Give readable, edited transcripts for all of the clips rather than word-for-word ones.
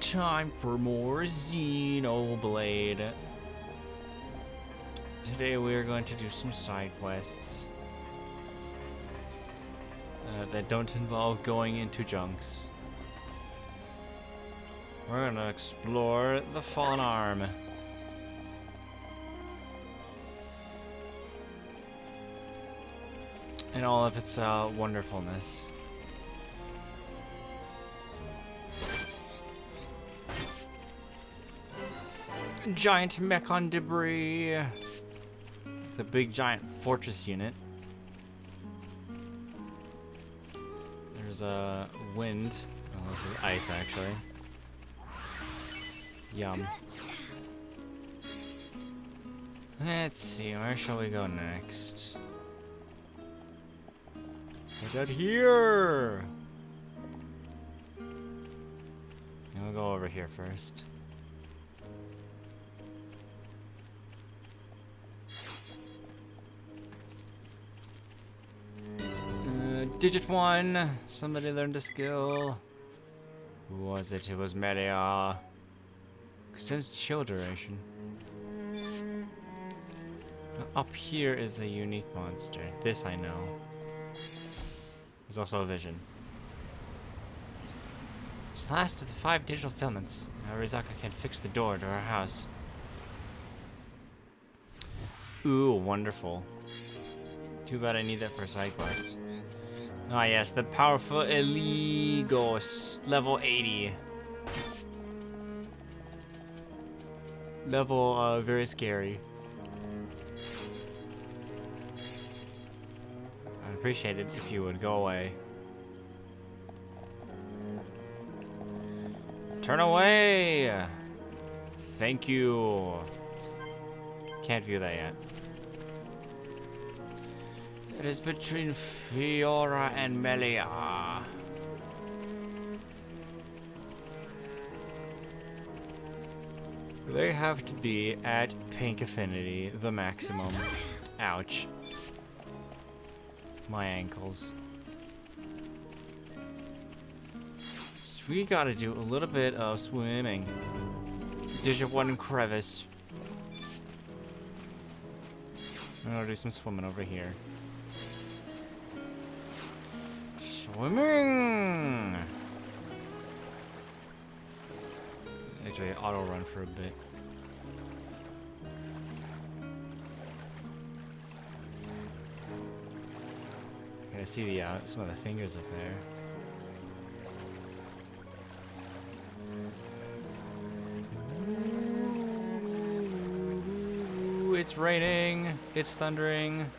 time for more Xenoblade. Today we are going to do some side quests that don't involve going into junks. We're gonna explore the Fallen Arm. And all of its wonderfulness. Giant mech on debris. It's a big giant fortress unit. There's a wind. Oh, this is ice actually. Yum. Let's see, where shall we go next? We're out here! And we'll go over here first. Digit 1. Somebody learned a skill. Who was it? It was Media. Extends chill duration. Up here is a unique monster. This I know. There's also a vision. It's the last of the 5 digital filaments. Now Rizaka can't fix the door to our house. Ooh, wonderful. Too bad I need that for a side quest. Ah yes, the powerful Eligos, level 80. Level, very scary. I'd appreciate it if you would go away. Turn away! Thank you. Can't view that yet. It is between Fiora and Melia. They have to be at pink affinity, the maximum. Ouch. My ankles. So we gotta do a little bit of swimming. Digit 1 crevice. I'm gonna do some swimming over here. Swimming! Actually, auto run for a bit. I see the some of the fingers up there. Ooh, it's raining. It's thundering.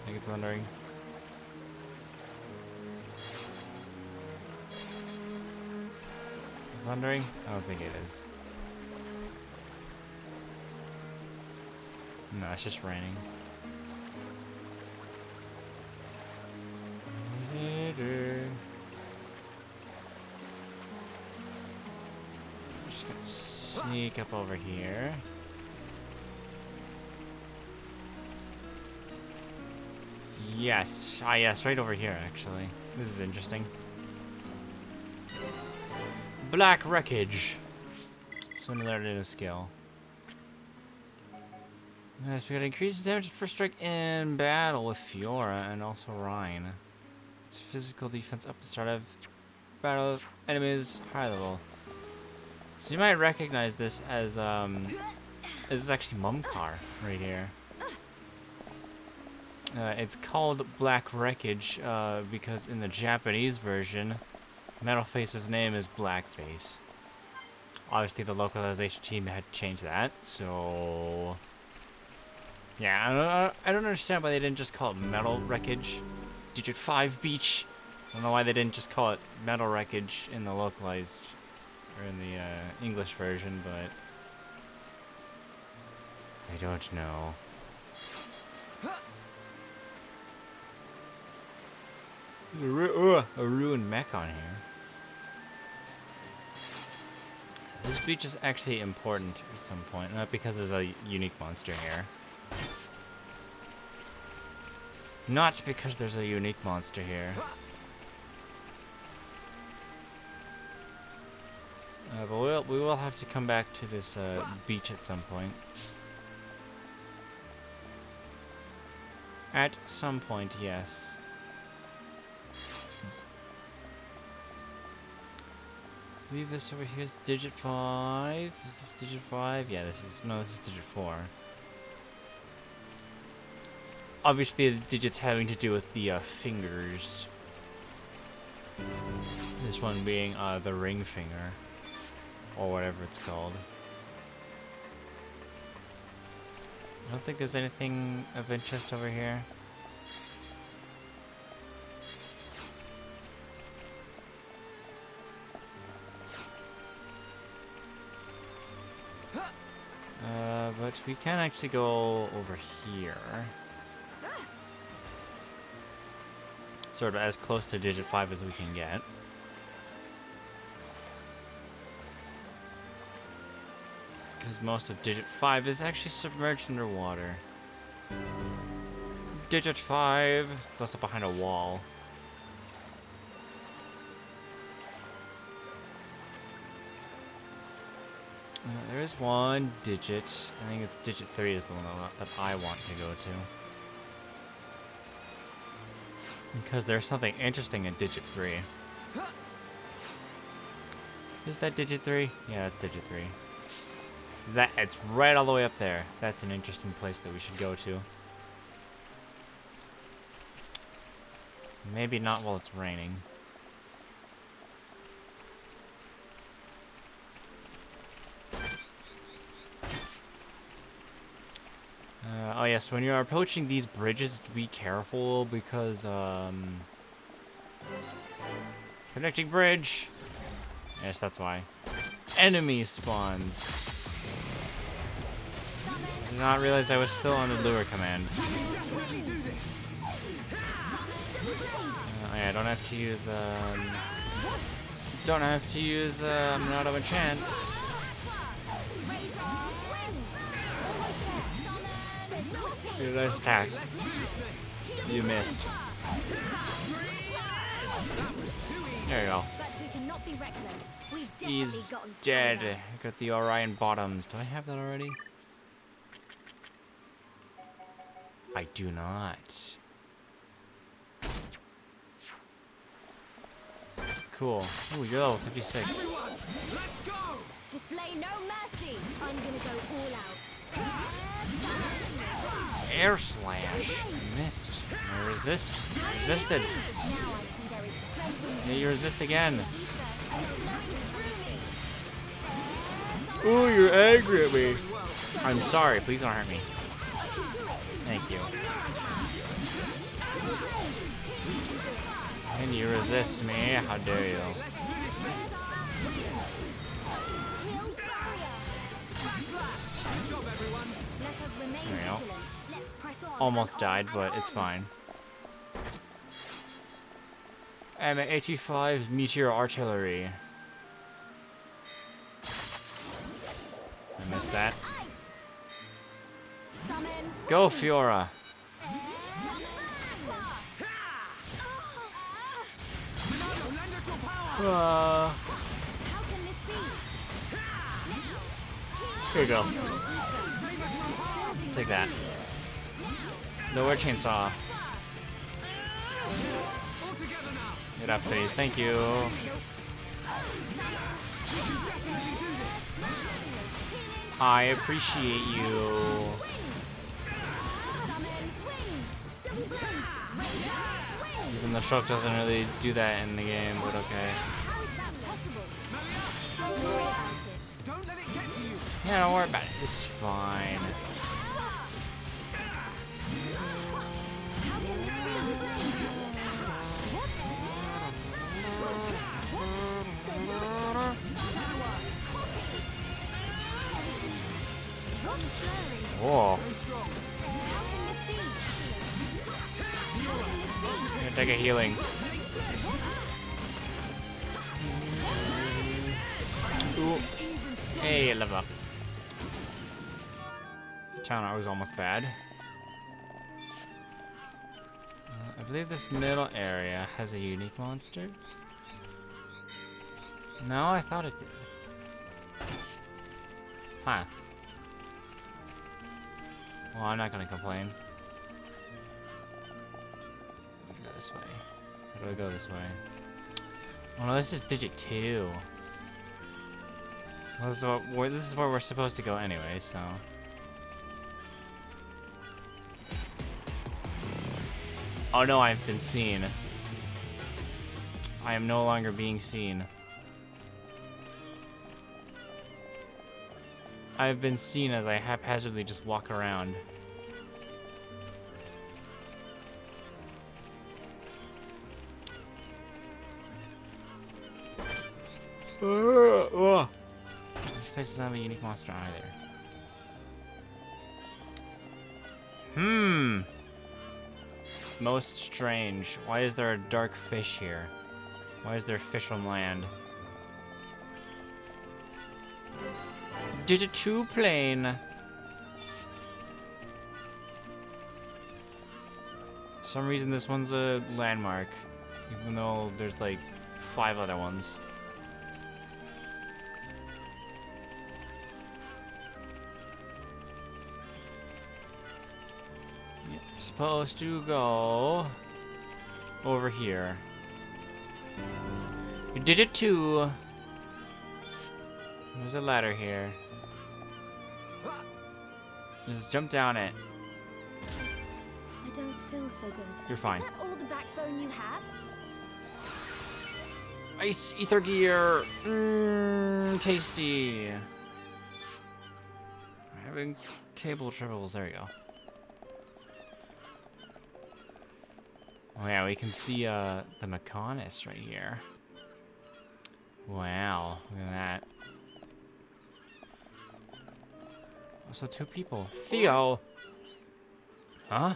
I think it's thundering. Is it thundering? I don't think it is. No, it's just raining. I'm just gonna sneak up over here. Yes. Ah, yes, right over here, actually. This is interesting. Black Wreckage. Similarity to skill. Yes, we got increased damage per strike in battle with Fiora and also Rhine. Its physical defense up at the start of battle, enemies high level. So you might recognize this as this is actually Mumcar right here. It's called Black Wreckage because in the Japanese version, Metalface's name is Blackface. Obviously, the localization team had to change that, so yeah, I don't understand why they didn't just call it Metal Wreckage. Digit 5 Beach. I don't know why they didn't just call it Metal Wreckage in the localized or in the English version, but I don't know. A ruined mech on here. This beach is actually important at some point, not because there's a unique monster here. Not because there's a unique monster here. But we will have to come back to this beach at some point. At some point, yes. I believe this over here is digit 5. Is this digit 5? Yeah, this is... No, this is digit 4. Obviously, the digits having to do with the fingers. This one being the ring finger. Or whatever it's called. I don't think there's anything of interest over here. But we can actually go over here. Sort of as close to digit 5 as we can get. Because most of digit 5 is actually submerged underwater. Digit 5, it's also behind a wall. There is one digit. I think it's digit 3 is the one that I want to go to. Because there's something interesting in digit 3. Is that digit 3? Yeah, that's digit 3. It's right all the way up there. That's an interesting place that we should go to. Maybe not while it's raining. Oh yes, when you're approaching these bridges, be careful because, connecting bridge! Yes, that's why. Enemy spawns. I did not realize I was still on the lure command. Oh yeah, I don't have to use, not of enchant. Dude, nice attack. You missed. There you go. He's dead. Got the Orion bottoms. Do I have that already? I do not. Cool. Ooh, you're level 56. Display no mercy. I'm gonna go all out. Air slash. I missed. I resist. Resisted. Yeah, you resist again. Ooh, you're angry at me. I'm sorry. Please don't hurt me. Thank you. Can you resist me? How dare you? There we go. Almost died, but it's fine. I'm at 85 meteor artillery. I missed that. Go, Fiora. Here you go. Take that. Lower chainsaw. Get up, please. Thank you. I appreciate you. Even though Shulk doesn't really do that in the game, but okay. Yeah, don't worry about it. It's fine. Whoa. I'm gonna take a healing. Ooh. Hey, level up. Town art was almost bad. I believe this middle area has a unique monster. No, I thought it did. Huh. Well, I'm not gonna complain. Let me go this way. How do I go this way? Oh no, this is digit 2. Well, this is where we're supposed to go anyway, so. Oh no, I've been seen. I am no longer being seen. I've been seen as I haphazardly just walk around. This place doesn't have a unique monster either. Most strange. Why is there a dark fish here? Why is there fish on land? Digit 2 plane. For some reason this one's a landmark, even though there's like 5 other ones. Yep, supposed to go over here. Digit 2. There's a ladder here. Just jump down it. I don't feel so good. You're fine. Is that all the backbone you have? Ice ether gear. Tasty. Having cable troubles. There we go. Oh yeah, we can see the Mechonis right here. Wow, look at that. Also 2 people. Theo! Huh?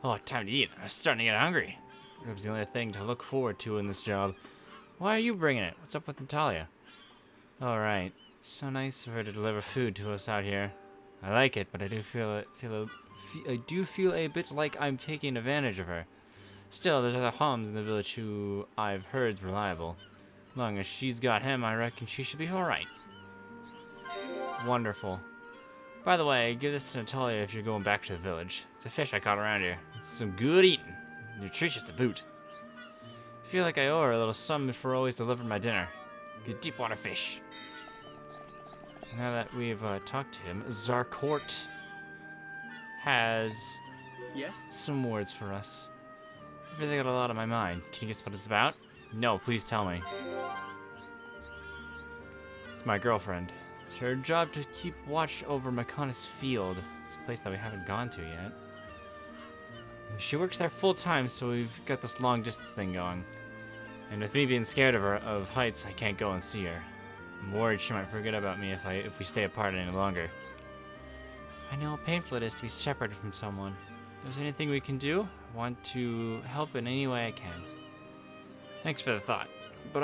Oh, time to eat. I'm starting to get hungry. Rib's the only thing to look forward to in this job. Why are you bringing it? What's up with Natalia? Alright. So nice of her to deliver food to us out here. I like it, but I do feel a bit like I'm taking advantage of her. Still, there's other Homs in the village who I've heard's reliable. As long as she's got him, I reckon she should be alright. Wonderful. By the way, give this to Natalia if you're going back to the village. It's a fish I caught around here. It's some good eating. Nutritious to boot. I feel like I owe her a little sum for always delivering my dinner. The deep water fish. Now that we've talked to him, Zarkort has some words for us. I really got a lot on my mind. Can you guess what it's about? No, please tell me. It's my girlfriend. It's her job to keep watch over Mechonis Field. It's a place that we haven't gone to yet. She works there full time, so we've got this long distance thing going. And with me being scared of her of heights, I can't go and see her. I'm worried she might forget about me if we stay apart any longer. I know how painful it is to be separated from someone. If there's anything we can do, I want to help in any way I can. Thanks for the thought. But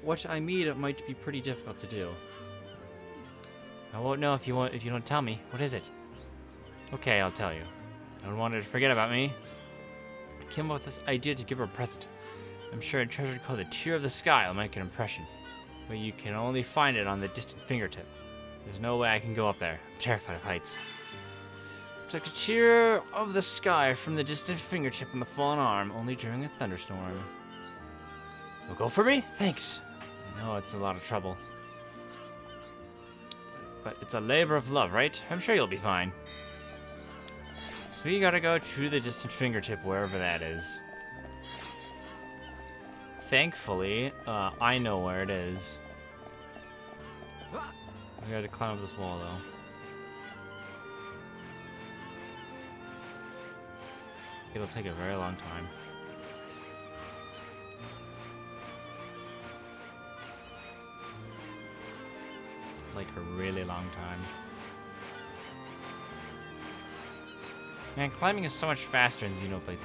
what I need, it might be pretty difficult to do. I won't know if you don't tell me. What is it? Okay, I'll tell you. I don't want her to forget about me. I came up with this idea to give her a present. I'm sure a treasure called the Tear of the Sky will make an impression. But you can only find it on the distant fingertip. There's no way I can go up there. I'm terrified of heights. It's like a tear of the sky from the distant fingertip on the fallen arm, only during a thunderstorm. You'll go for me? Thanks. I know it's a lot of trouble. But it's a labor of love, right? I'm sure you'll be fine. So we gotta go to the distant fingertip, wherever that is. Thankfully, I know where it is. We gotta climb up this wall, though. It'll take a very long time. Like a really long time. Man, climbing is so much faster in Xenoblade 3.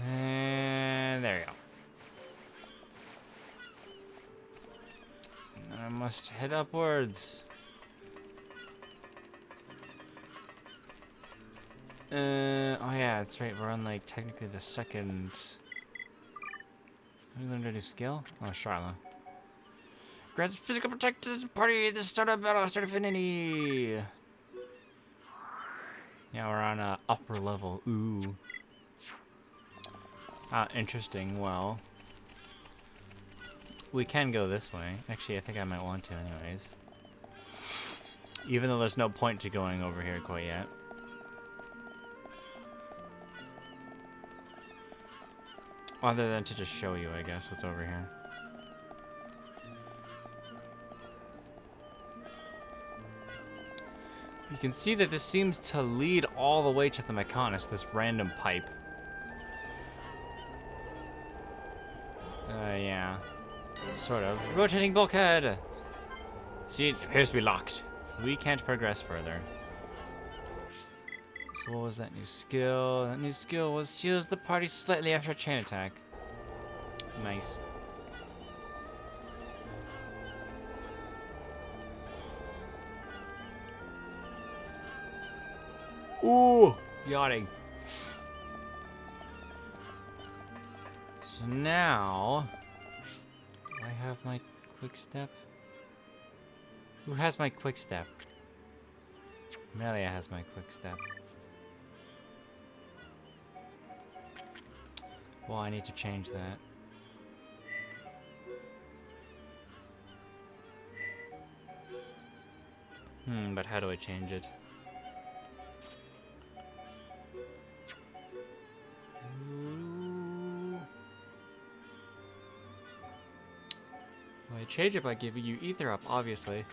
And there we go. And I must head upwards. Oh yeah, that's right. We're on like technically the second You learned a new skill? Oh, Charlotte. Grants physical protection to the party at the start of battle. Start affinity. Yeah, we're on upper level. Ooh. Ah, interesting. Well, we can go this way. Actually, I think I might want to anyways. Even though there's no point to going over here quite yet. Other than to just show you, I guess, what's over here. You can see that this seems to lead all the way to the Mechonis, this random pipe. Yeah. Sort of. Rotating bulkhead! See, it appears to be locked. We can't progress further. So what was that new skill? That new skill was shields the party slightly after a chain attack. Nice. Ooh! Yachting. So now... I have my quick step. Who has my quick step? Melia has my quick step. Well, I need to change that. But how do I change it? Well, I change it by giving you ether up, obviously.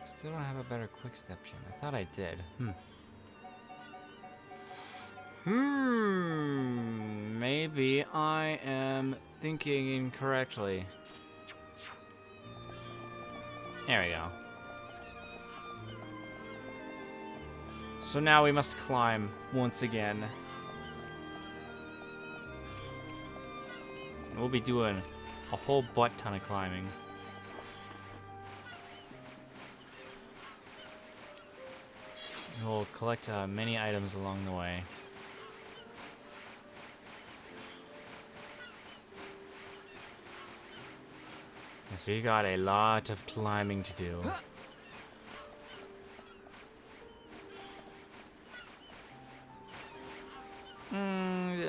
Still don't have a better quick step gem. I thought I did. Maybe I am thinking incorrectly. There we go. So now we must climb once again. We'll be doing a whole butt ton of climbing. We'll collect many items along the way. Yes, we got a lot of climbing to do.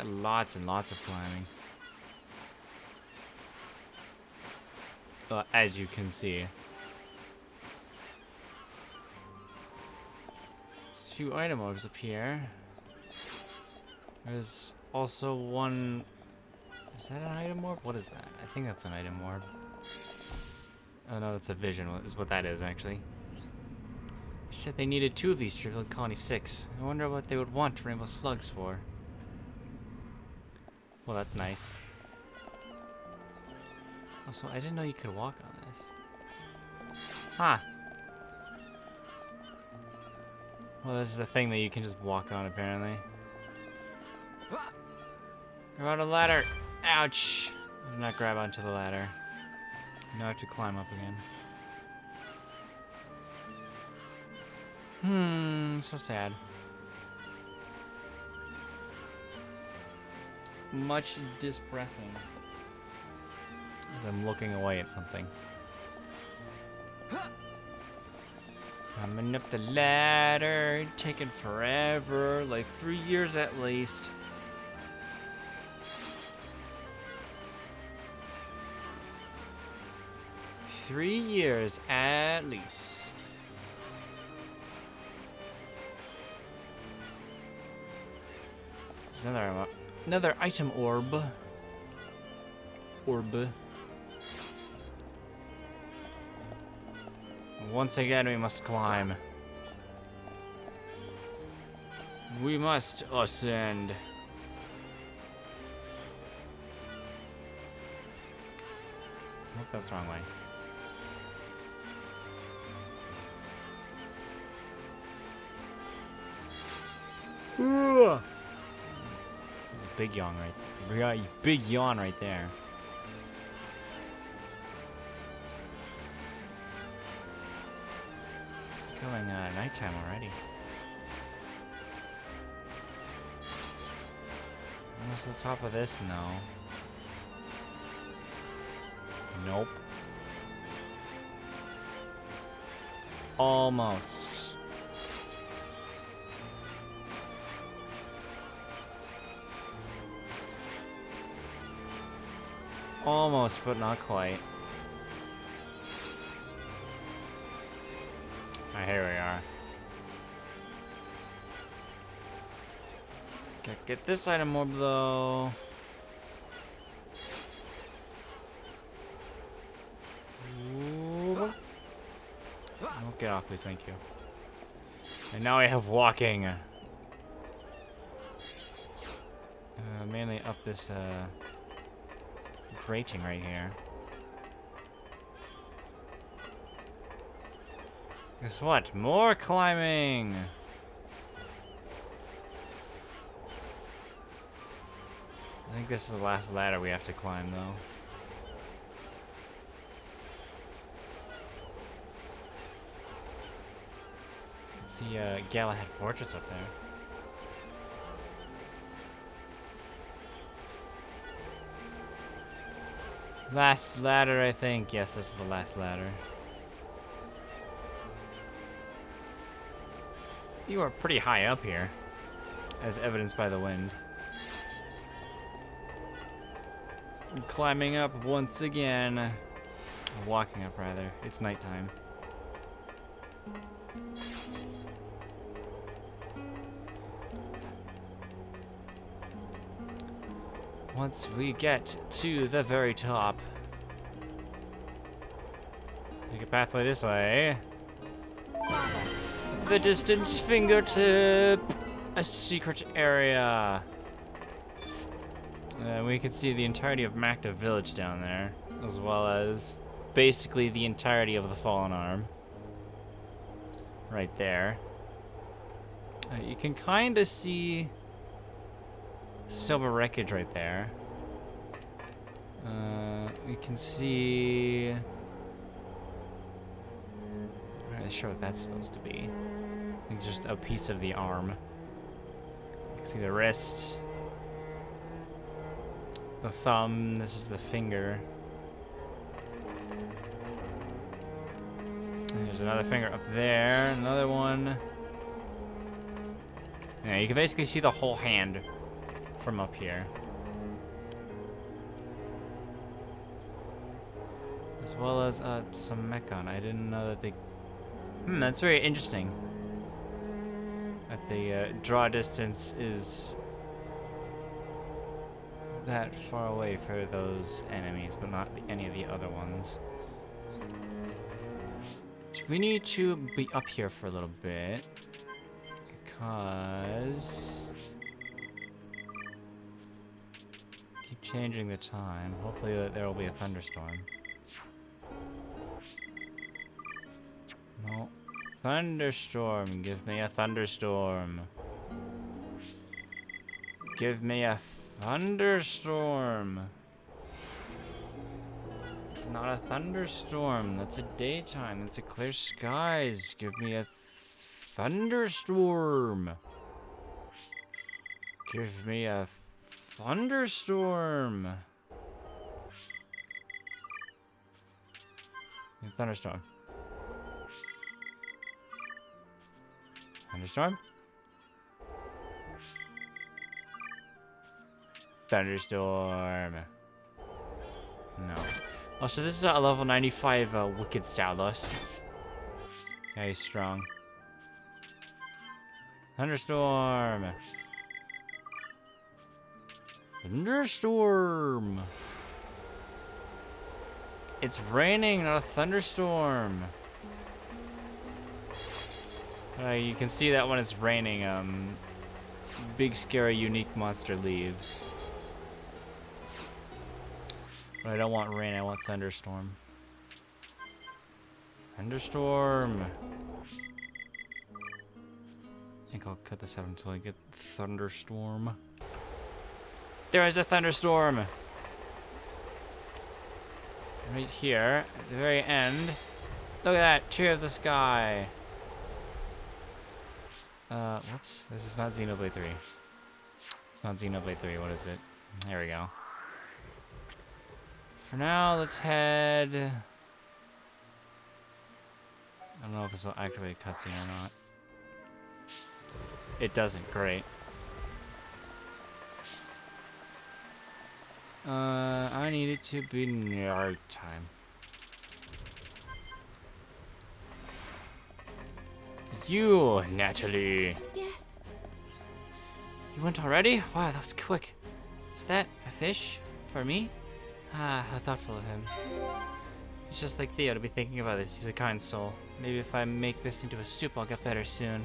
Lots and lots of climbing. As you can see. There's a few item orbs up here. There's also one... Is that an item orb? What is that? I think that's an item orb. Oh no, that's a vision, is what that is, actually. They said they needed 2 of these to rebuild Colony 6. I wonder what they would want Rainbow Slugs for. Well, that's nice. Also, I didn't know you could walk on this. Huh. Well, this is a thing that you can just walk on, apparently. Grab on a ladder! Ouch! I did not grab onto the ladder. Now I have to climb up again. So sad. Much distressing. As I'm looking away at something. Coming up the ladder, taking forever, like 3 years at least. Three years at least. There's another item orb. Once again, we must climb. We must ascend. Oh, that's the wrong way. There's a big yawn right. Big yawn right there. It's becoming nighttime already. What's the top of this? No. Nope. Almost. Almost, but not quite. Ah, here we are. Gotta get this item orb though. Ooh. Oh, get off, please, thank you. And now I have walking. Mainly up this grating right here. Guess what? More climbing! I think this is the last ladder we have to climb, though. Let's see, Galahad Fortress up there. Last ladder, I think. Yes, this is the last ladder. You are pretty high up here, as evidenced by the wind. Climbing up once again. Walking up, rather. It's nighttime. Once we get to the very top, take a pathway this way. The distant fingertip, a secret area. We can see the entirety of Makta Village down there, as well as basically the entirety of the Fallen Arm. Right there. You can kind of see silver wreckage right there. We can see... I'm not really sure what that's supposed to be. I think just a piece of the arm. You can see the wrist. The thumb. This is the finger. And there's another finger up there. Another one. Yeah, you can basically see the whole hand from up here. As well as some Mechon. I didn't know that they... that's very interesting. That the draw distance is that far away for those enemies, but not any of the other ones. So we need to be up here for a little bit, because... keep changing the time. Hopefully there will be a thunderstorm. No. Thunderstorm. Give me a thunderstorm. Give me a thunderstorm. It's not a thunderstorm. That's a daytime. It's a clear skies. Give me a thunderstorm. Give me a thunderstorm. Thunderstorm. Thunderstorm? Thunderstorm. No. Oh, so this is a level 95 Wicked Salos. Yeah, he's strong. Thunderstorm. Thunderstorm. It's raining, not a thunderstorm. You can see that when it's raining, big scary unique monster leaves. But I don't want rain, I want thunderstorm. Thunderstorm! I think I'll cut this out until I get thunderstorm. There is a thunderstorm. Right here, at the very end. Look at that, Tree of the Sky. Whoops, this is not Xenoblade 3. It's not Xenoblade 3, what is it? There we go. For now, let's head... I don't know if this will activate a cutscene or not. It doesn't, great. I need it to be night time. You, Natalie. Yes. You went already? Wow, that was quick. Is that a fish? For me? Ah, how thoughtful of him. He's just like Theo to be thinking about this. He's a kind soul. Maybe if I make this into a soup, I'll get better soon.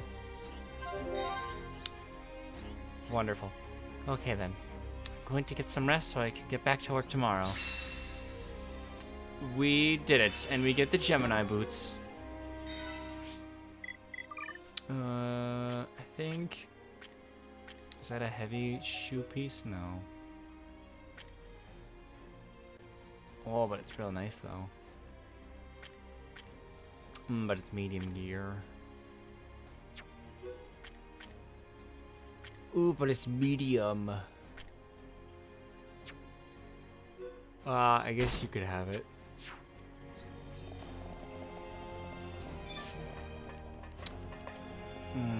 Wonderful. Okay then. I'm going to get some rest so I can get back to work tomorrow. We did it, and we get the Gemini boots. I think... Is that a heavy shoe piece? No. Oh, but it's real nice though. But it's medium gear. Ooh, but it's medium. I guess you could have it.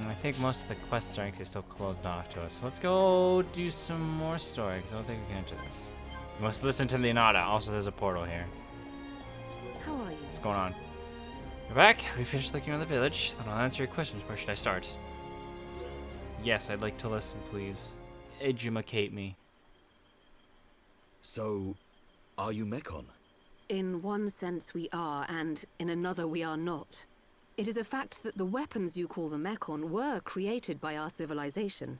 I think most of the quests are actually still closed off to us. So let's go do some more story, because I don't think we can enter this. We must listen to the Inada. Also, there's a portal here. How are you? What's going on? We're back. We finished looking around the village. Then I'll answer your questions. Where should I start? Yes, I'd like to listen, please. Educate me. So, are you Mekon? In one sense we are, and in another we are not. It is a fact that the weapons you call the Mekon were created by our civilization.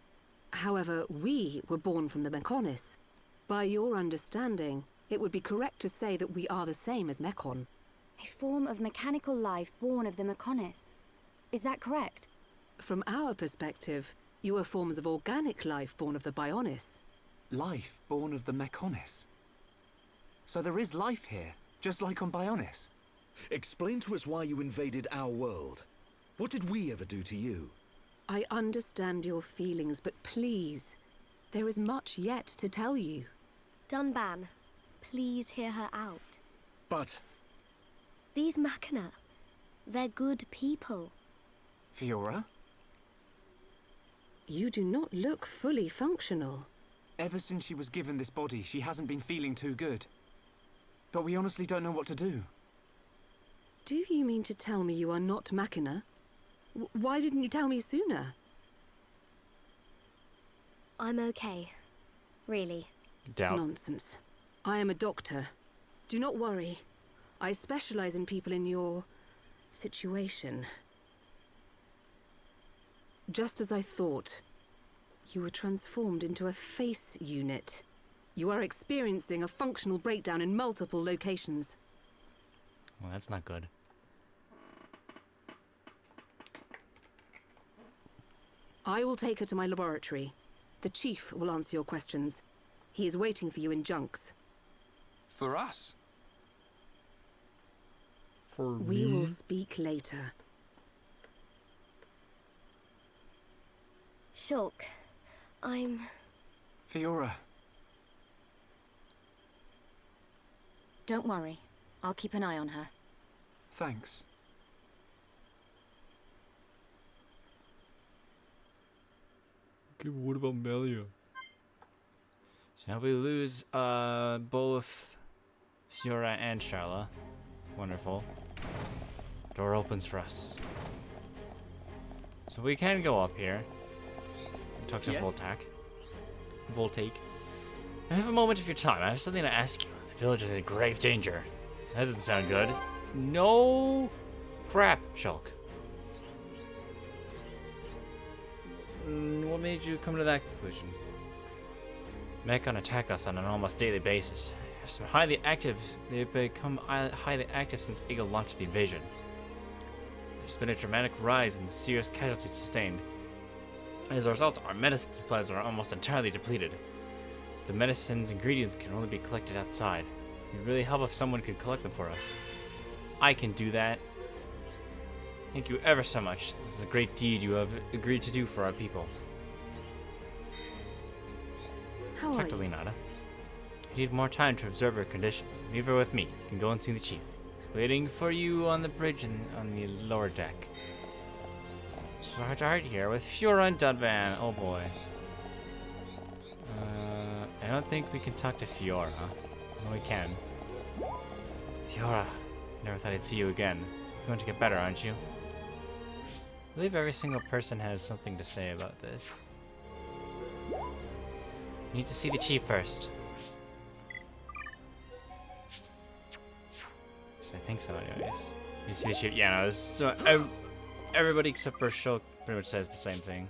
However, we were born from the Mekonis. By your understanding, it would be correct to say that we are the same as Mekon. A form of mechanical life born of the Mekonis. Is that correct? From our perspective, you are forms of organic life born of the Bionis. Life born of the Mekonis. So there is life here, just like on Bionis. Explain to us why you invaded our world. What did we ever do to you? I understand your feelings, but please, there is much yet to tell you. Dunban, please hear her out. But... These Machina, they're good people. Fiora? You do not look fully functional. Ever since she was given this body, she hasn't been feeling too good. But we honestly don't know what to do. Do you mean to tell me you are not Machina? Why didn't you tell me sooner? I'm okay. Really. Doubt. Nonsense. I am a doctor. Do not worry. I specialize in people in your situation. Just as I thought. You were transformed into a face unit. You are experiencing a functional breakdown in multiple locations. Well, that's not good. I will take her to my laboratory. The Chief will answer your questions. He is waiting for you in Junks. For us? We will speak later. Shulk, I'm... Fiora. Don't worry. I'll keep an eye on her. Thanks. Okay, but what about Melia? So now we lose both Fiora and Sharla. Wonderful. Door opens for us. So we can go up here. Talk to Yes. Voltaic. I have a moment of your time. I have something to ask you. The village is in grave danger. That doesn't sound good. No crap, Shulk. What made you come to that conclusion? Mechon attack us on an almost daily basis. Some highly active. They've become highly active since Eagle launched the invasion. There's been a dramatic rise in serious casualties sustained. As a result, our medicine supplies are almost entirely depleted. The medicine's ingredients can only be collected outside. It would really help if someone could collect them for us. I can do that. Thank you ever so much. This is a great deed you have agreed to do for our people. How Talk are to you? Leonardo. I need more time to observe her condition. Leave her with me. You can go and see the chief. He's waiting for you on the bridge and on the lower deck. So heart to heart here with Fiora and Dudvan. Oh boy. I don't think we can talk to Fiora. No, we can. Fiora, never thought I'd see you again. You're going to get better, aren't you? I believe every single person has something to say about this. You need to see the chief first. I think so, anyways. You see the chief? Yeah, no, so everybody except for Shulk pretty much says the same thing.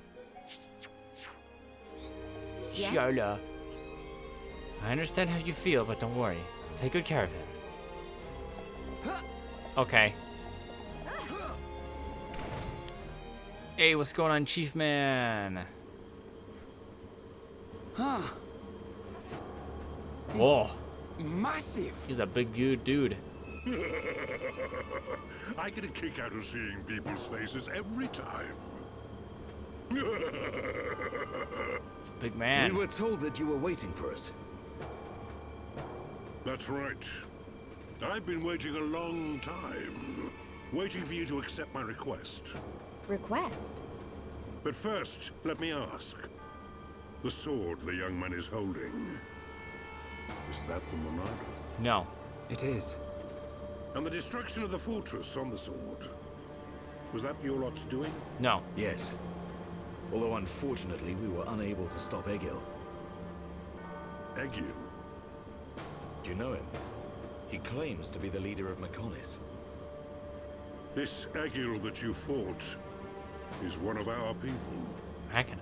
Yeah? Sharla. I understand how you feel, but don't worry. I'll take good care of it. Okay. Hey, what's going on, Chief Man? Huh. Whoa, Massive. he's a big good dude. I get a kick out of seeing people's faces every time. It's a big man. We were told that you were waiting for us. That's right. I've been waiting a long time. Waiting for you to accept my request. Request? But first, let me ask. The sword the young man is holding. Is that the Monado? No. It is. And the destruction of the fortress on the sword. Was that your lot's doing? No. Yes. Although unfortunately we were unable to stop Egil. Egil? Do you know him? He claims to be the leader of Mechonis. This Egil that you fought is one of our people. Hacking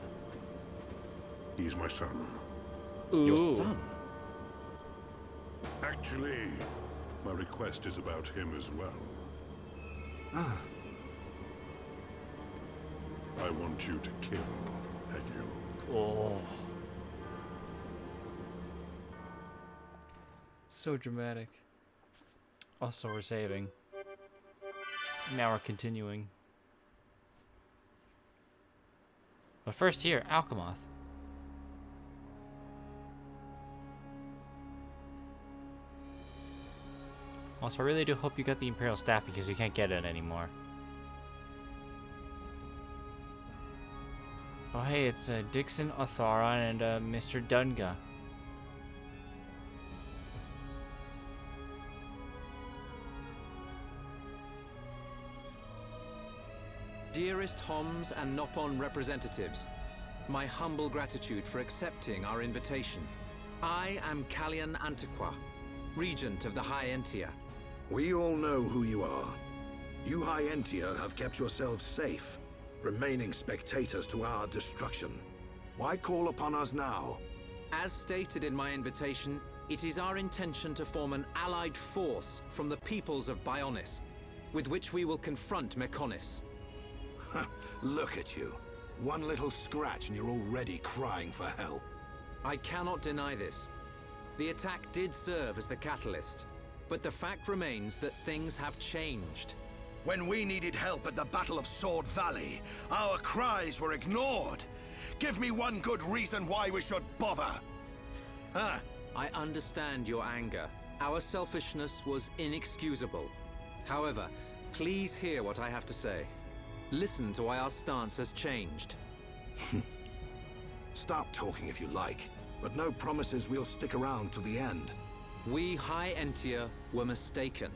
He's my son. Ooh. Your son? Actually, my request is about him as well. Ah. I want you to kill Egil. Oh. So dramatic. Also, we're saving. Now we're continuing. But first here, Alchemoth. Also, I really do hope you got the Imperial Staff because you can't get it anymore. Oh hey, it's Dixon, Otharon, and Mr. Dunga. Dearest Homs and Nopon representatives, my humble gratitude for accepting our invitation. I am Callian Antiqua, Regent of the High Entia. We all know who you are. You High Entia have kept yourselves safe, remaining spectators to our destruction. Why call upon us now? As stated in my invitation, it is our intention to form an allied force from the peoples of Bionis, with which we will confront Mechonis. Look at you. One little scratch and you're already crying for help. I cannot deny this. The attack did serve as the catalyst, but the fact remains that things have changed. When we needed help at the Battle of Sword Valley, our cries were ignored. Give me one good reason why we should bother. Huh? I understand your anger. Our selfishness was inexcusable. However, please hear what I have to say. Listen to why our stance has changed. Stop talking if you like, but no promises we'll stick around to the end. We High Entia were mistaken.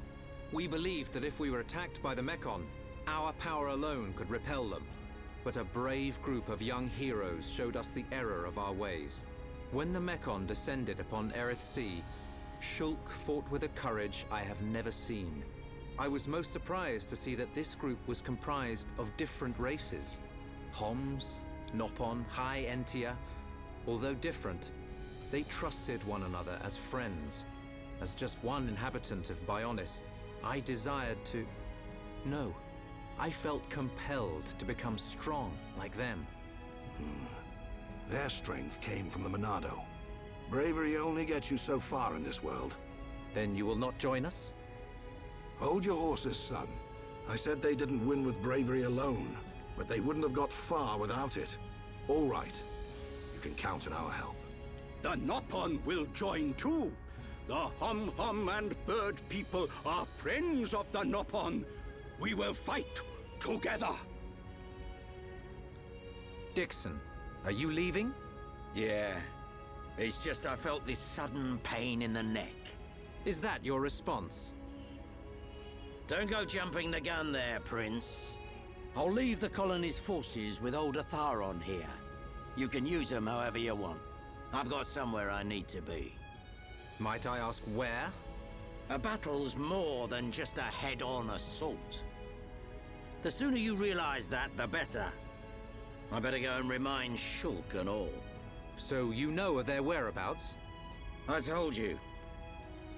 We believed that if we were attacked by the Mechon, our power alone could repel them. But a brave group of young heroes showed us the error of our ways. When the Mechon descended upon Erith Sea, Shulk fought with a courage I have never seen. I was most surprised to see that this group was comprised of different races. Homs, Nopon, High Entia. Although different, they trusted one another as friends. As just one inhabitant of Bionis, I desired to... No, I felt compelled to become strong like them. Their strength came from the Monado. Bravery only gets you so far in this world. Then you will not join us? Hold your horses, son. I said they didn't win with bravery alone, but they wouldn't have got far without it. All right. You can count on our help. The Nopon will join too. The Hum-Hum and Bird people are friends of the Nopon. We will fight together. Dixon, are you leaving? Yeah. It's just I felt this sudden pain in the neck. Is that your response? Don't go jumping the gun there, Prince. I'll leave the colony's forces with old Atharon here. You can use them however you want. I've got somewhere I need to be. Might I ask where? A battle's more than just a head-on assault. The sooner you realize that, the better. I better go and remind Shulk and all. So you know of their whereabouts? I told you.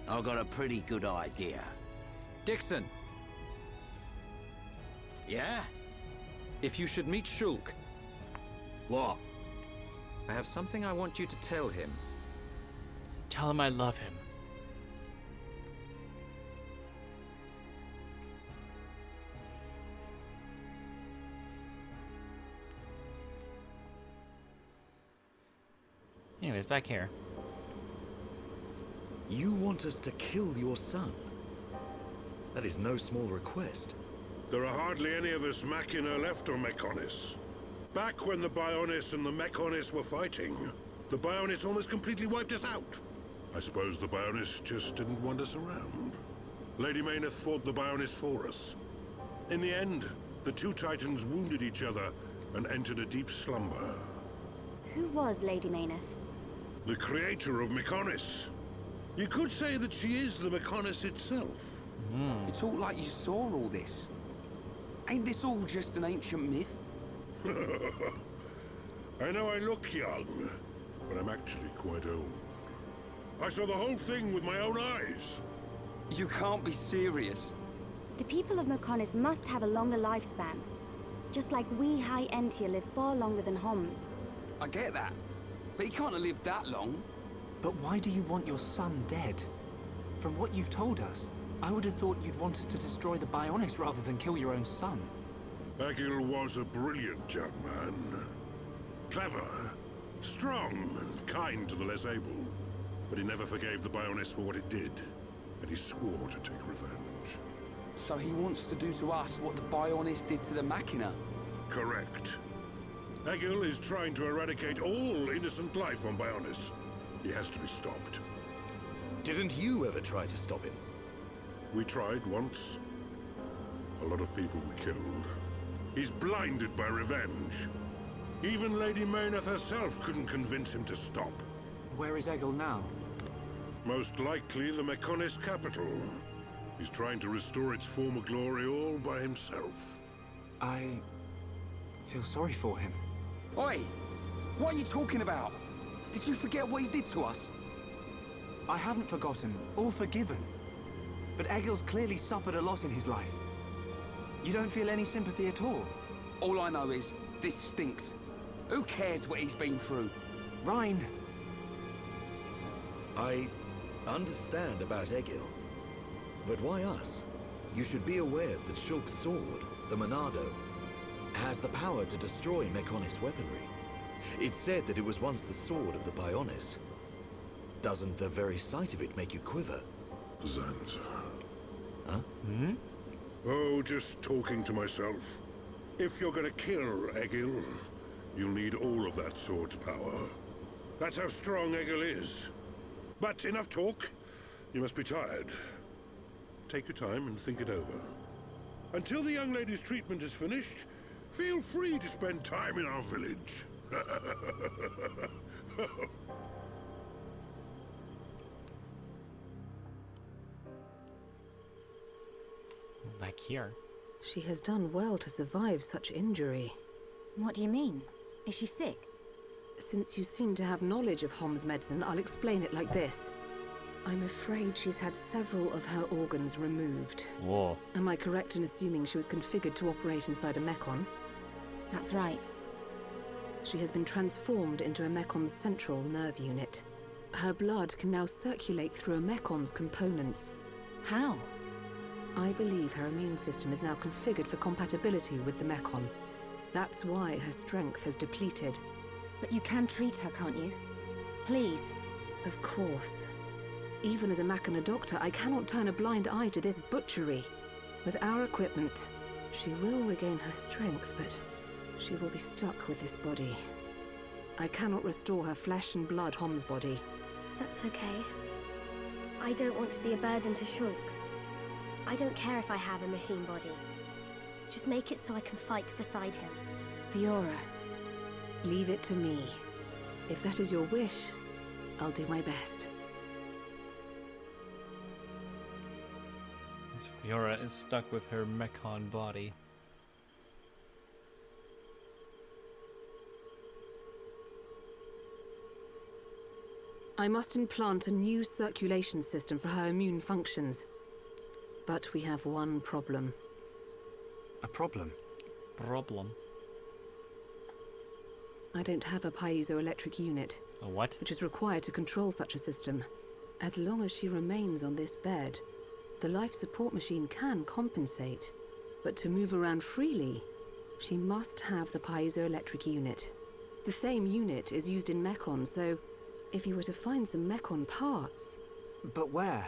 I've got a pretty good idea. Dixon! Yeah? If you should meet Shulk, What? I have something I want you to tell him. Tell him I love him. Anyways, back here. You want us to kill your son? That is no small request. There are hardly any of us Machina left on Mechonis. Back when the Bionis and the Mechonis were fighting, the Bionis almost completely wiped us out. I suppose the Bionis just didn't want us around. Lady Mayneth fought the Bionis for us. In the end, the two Titans wounded each other and entered a deep slumber. Who was Lady Mayneth? The creator of Mechonis. You could say that she is the Mechonis itself. You talk like you saw all this. Ain't this all just an ancient myth? I know I look young, but I'm actually quite old. I saw the whole thing with my own eyes. You can't be serious. The people of Mechonis must have a longer lifespan. Just like we High Entia live far longer than Homs. I get that. But he can't have lived that long. But why do you want your son dead? From what you've told us, I would have thought you'd want us to destroy the Bionis rather than kill your own son. Egil was a brilliant young man. Clever, strong, and kind to the less able. But he never forgave the Bionis for what it did, and he swore to take revenge. So he wants to do to us what the Bionis did to the Machina? Correct. Egil is trying to eradicate all innocent life on Bionis. He has to be stopped. Didn't you ever try to stop him? We tried once. A lot of people were killed. He's blinded by revenge. Even Lady Mayneth herself couldn't convince him to stop. Where is Egil now? Most likely the Mechonis capital. He's trying to restore its former glory all by himself. I feel sorry for him. Oi! What are you talking about? Did you forget what he did to us? I haven't forgotten or forgiven. But Egil's clearly suffered a lot in his life. You don't feel any sympathy at all? All I know is, this stinks. Who cares what he's been through? Rhine! I understand about Egil. But why us? You should be aware that Shulk's sword, the Monado, has the power to destroy Mechonis weaponry. It's said that it was once the sword of the Bionis. Doesn't the very sight of it make you quiver? Zanza. Huh? Hmm? Oh, just talking to myself. If you're gonna kill Egil, you'll need all of that sword's power. That's how strong Egil is. But enough talk. You must be tired. Take your time and think it over. Until the young lady's treatment is finished, feel free to spend time in our village. Back here. She has done well to survive such injury. What do you mean? Is she sick? Since you seem to have knowledge of Hom's medicine, I'll explain it like this. I'm afraid she's had several of her organs removed. Whoa. Am I correct in assuming she was configured to operate inside a Mechon? That's right. She has been transformed into a Mecon's central nerve unit. Her blood can now circulate through a Mekon's components. How? I believe her immune system is now configured for compatibility with the Mekon. That's why her strength has depleted. But you can treat her, can't you? Please. Of course. Even as a Mechana doctor, I cannot turn a blind eye to this butchery. With our equipment, she will regain her strength, but she will be stuck with this body. I cannot restore her flesh and blood Hom's body. That's okay. I don't want to be a burden to Shulk. I don't care if I have a machine body. Just make it so I can fight beside him. Fiora. Leave it to me. If that is your wish, I'll do my best. Fiora is stuck with her Mekon body. I must implant a new circulation system for her immune functions. But we have one problem. A problem? Problem? I don't have a piezoelectric unit. A what? Which is required to control such a system. As long as she remains on this bed, the life support machine can compensate. But to move around freely, she must have the piezoelectric unit. The same unit is used in Mekon, so if you were to find some Mekon parts... But where?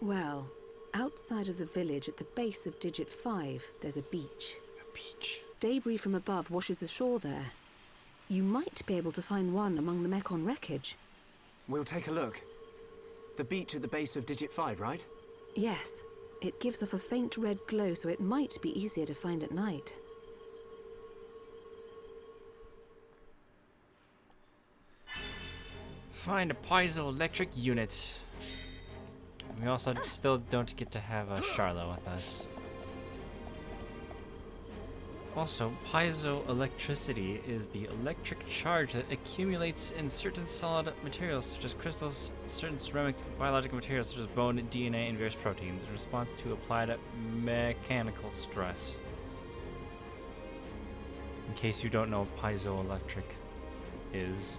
Well, outside of the village at the base of Digit 5, there's a beach. A beach? Debris from above washes ashore there. You might be able to find one among the Mekon wreckage. We'll take a look. The beach at the base of Digit 5, right? Yes. It gives off a faint red glow, so it might be easier to find at night. Find a piezoelectric unit. We also still don't get to have a Charlotte with us. Also, piezoelectricity is the electric charge that accumulates in certain solid materials such as crystals, certain ceramics, biological materials such as bone, DNA, and various proteins in response to applied mechanical stress. In case you don't know what piezoelectric is.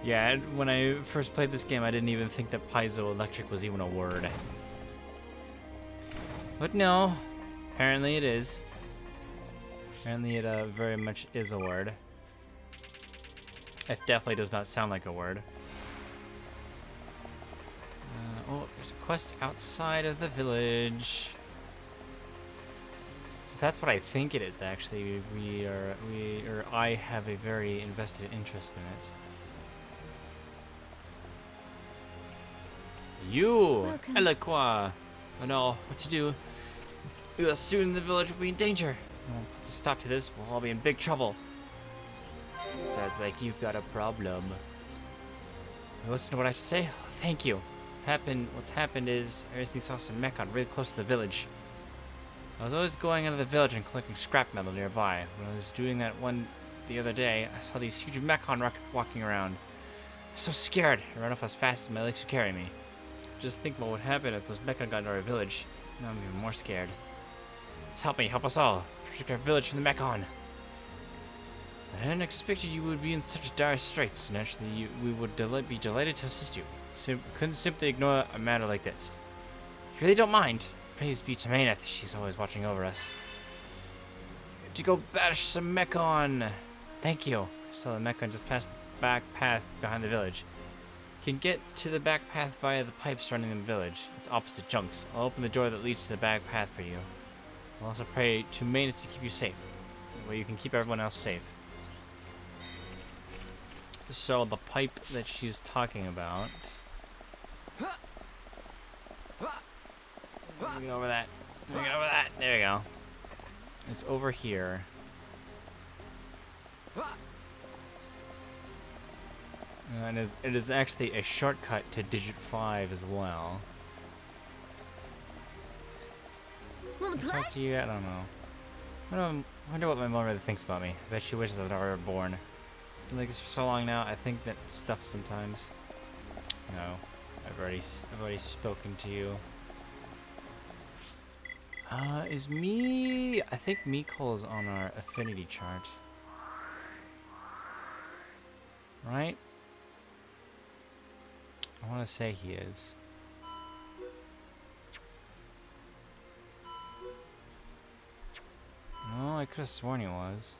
Yeah, when I first played this game, I didn't even think that piezoelectric was even a word. But no, apparently it is. Apparently it very much is a word. It definitely does not sound like a word. Oh, there's a quest outside of the village. That's what I think it is, actually. I have a very invested interest in it. You! Eloqua! I know what to do. Soon the village will be in danger. Put a stop to this, we'll all be in big trouble. Sounds like you've got a problem. You listen to what I have to say? Oh, thank you. What's happened is I recently saw some Mekon really close to the village. I was always going into the village and collecting scrap metal nearby. When I was doing that one the other day, I saw these huge Mekon walking around. I was so scared. I ran off as fast as my legs could carry me. Just think what would happen if those Mekon got into our village. Now I'm even more scared. Just help me, help us all. Protect our village from the Mekon. I hadn't expected you would be in such dire straits. Naturally, we would be delighted to assist you. Couldn't simply ignore a matter like this. You really don't mind? Praise be to Mayneth. She's always watching over us. To go bash some Mekon. Thank you. So the Mekon just passed the back path behind the village. Can get to the back path via the pipes running in the village. It's opposite Junks. I'll open the door that leads to the back path for you. I'll also pray to Mayneth to keep you safe. That way you can keep everyone else safe. So the pipe that she's talking about. Let me get over that. Let me get over that. There we go. It's over here. And it is actually a shortcut to Digit 5 as well. Wanna play? Talk to you? I don't know. I wonder what my mom really thinks about me. I bet she wishes I was never born. Been like this for so long now. I think that stuff sometimes. No, I've already spoken to you. Is me... I think Miko's on our affinity chart. Right? I want to say he is. No, I could have sworn he was.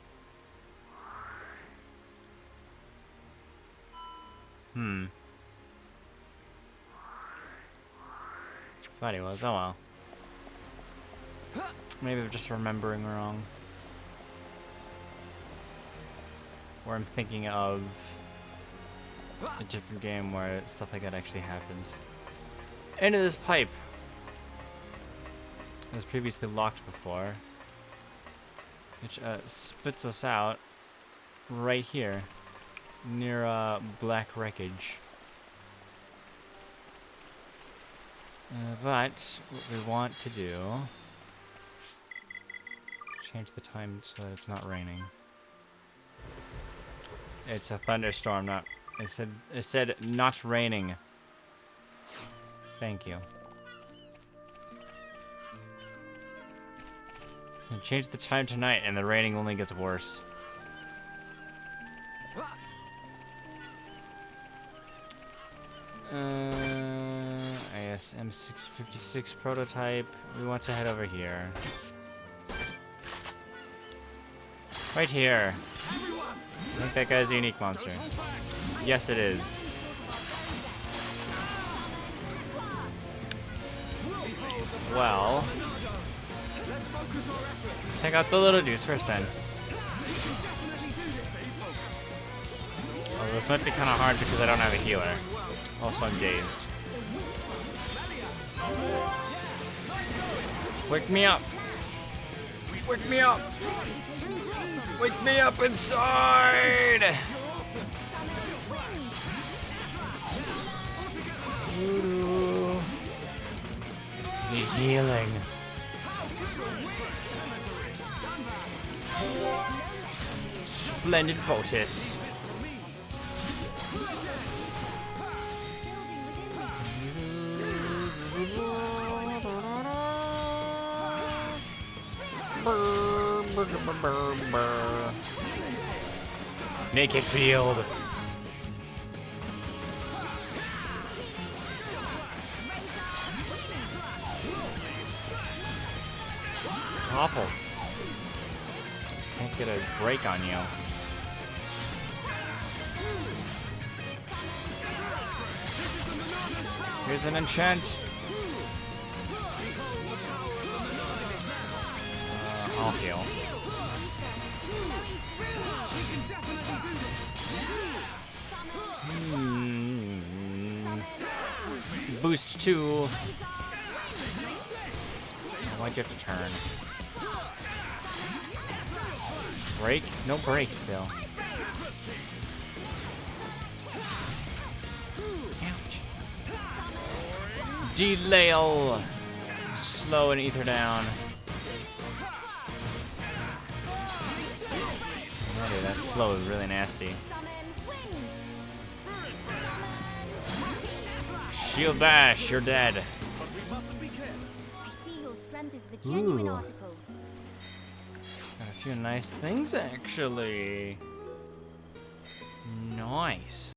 Thought he was. Oh well. Maybe I'm just remembering wrong. Or I'm thinking of a different game where stuff like that actually happens. Into this pipe. It was previously locked before. Which spits us out right here. Near black wreckage. But what we want to do... change the time so that it's not raining. It's a thunderstorm, not... It said not raining. Thank you. And change the time tonight and the raining only gets worse. IS M656 prototype. We want to head over here. Right here. I think that guy's a unique monster. Yes, it is. Well, let's check out the little dudes first then. Well, this might be kind of hard because I don't have a healer. Also, I'm dazed. Wake me up! Wake me up! Wake me up inside! Ooh. Need healing. Splendid Potus. Naked field. Awful. Can't get a break on you. Here's an enchant. I'll heal. Boost 2. Why'd you have to turn? Break? No break still. Ouch. Delail. Slow and ether down. Okay, that slow is really nasty. Shield bash, you're dead. I see your strength is the genuine article. Got a few nice things actually. Nice.